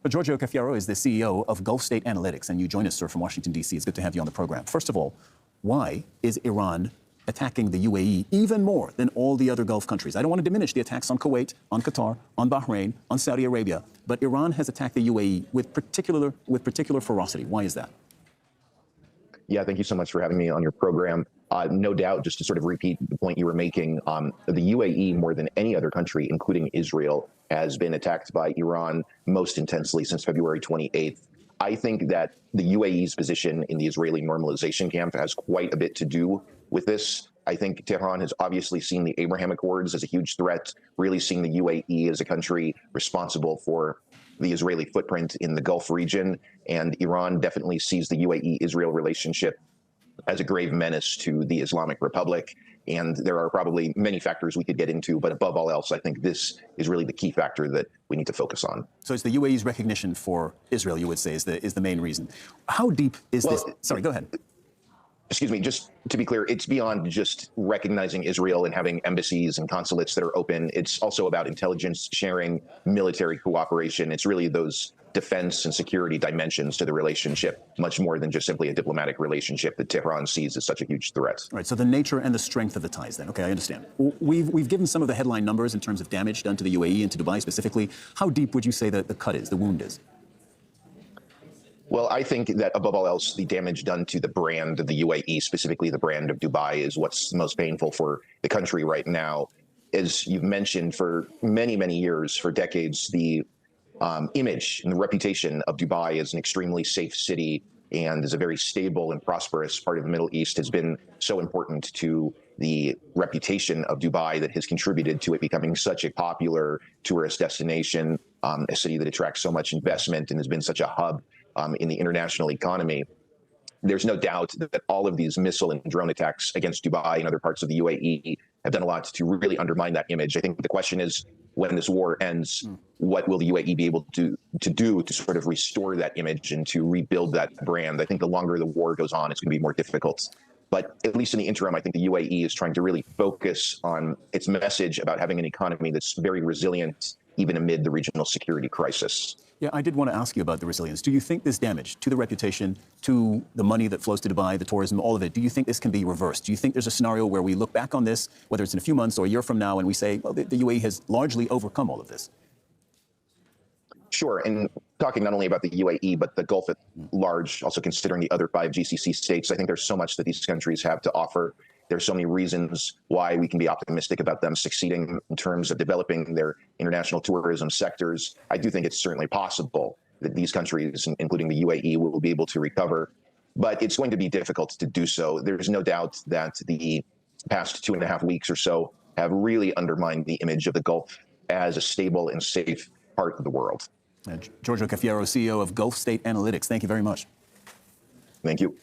Giorgio Cafiero is the CEO of Gulf State Analytics, and you join us, sir, from Washington, D.C. It's good to have you on the program. First of all, why is Iran attacking the UAE even more than all the other Gulf countries? I don't want to diminish the attacks on Kuwait, on Qatar, on Bahrain, on Saudi Arabia, but Iran has attacked the UAE with particular ferocity. Why is that? Yeah, thank you so much for having me on your program. No doubt, just to sort of repeat the point you were making, the UAE, more than any other country, including Israel, has been attacked by Iran most intensely since February 28th. I think that the UAE's position in the Israeli normalization camp has quite a bit to do with this. I think Tehran has obviously seen the Abraham Accords as a huge threat, really seeing the UAE as a country responsible for the Israeli footprint in the Gulf region. And Iran definitely sees the UAE-Israel relationship as a grave menace to the Islamic Republic. And there are probably many factors we could get into, but above all else, I think this is really the key factor that we need to focus on. So it's the UAE's recognition for Israel, you would say, is the main reason. How deep is this? Sorry, go ahead. Excuse me, just to be clear, it's beyond just recognizing Israel and having embassies and consulates that are open. It's also about intelligence sharing, military cooperation. It's really those defense and security dimensions to the relationship, much more than just simply a diplomatic relationship that Tehran sees as such a huge threat. All right, so the nature and the strength of the ties then. Okay, I understand. We've given some of the headline numbers in terms of damage done to the UAE and to Dubai specifically. How deep would you say that the cut is, the wound is? Well, I think that above all else, the damage done to the brand of the UAE, specifically the brand of Dubai, is what's most painful for the country right now. As you've mentioned, for many, many years, for decades, the image and the reputation of Dubai as an extremely safe city and as a very stable and prosperous part of the Middle East has been so important to the reputation of Dubai that has contributed to it becoming such a popular tourist destination, a city that attracts so much investment and has been such a hub in the international economy. There's no doubt that all of these missile and drone attacks against Dubai and other parts of the UAE have done a lot to really undermine that image. I think the question is, when this war ends, what will the UAE be able to do to sort of restore that image and to rebuild that brand? I think the longer the war goes on, it's going to be more difficult. But at least in the interim, I think the UAE is trying to really focus on its message about having an economy that's very resilient, even amid the regional security crisis. Yeah, I did want to ask you about the resilience. Do you think this damage to the reputation, to the money that flows to Dubai, the tourism, all of it, do you think this can be reversed? Do you think there's a scenario where we look back on this, whether it's in a few months or a year from now, and we say, well, the UAE has largely overcome all of this? Sure, and talking not only about the UAE, but the Gulf at large, also considering the other 5 GCC states, I think there's so much that these countries have to offer. There's so many reasons why we can be optimistic about them succeeding in terms of developing their international tourism sectors. I do think it's certainly possible that these countries, including the UAE, will be able to recover, but it's going to be difficult to do so. There's no doubt that the past 2.5 weeks or so have really undermined the image of the Gulf as a stable and safe part of the world. Giorgio Cafiero, CEO of Gulf State Analytics, thank you very much. Thank you.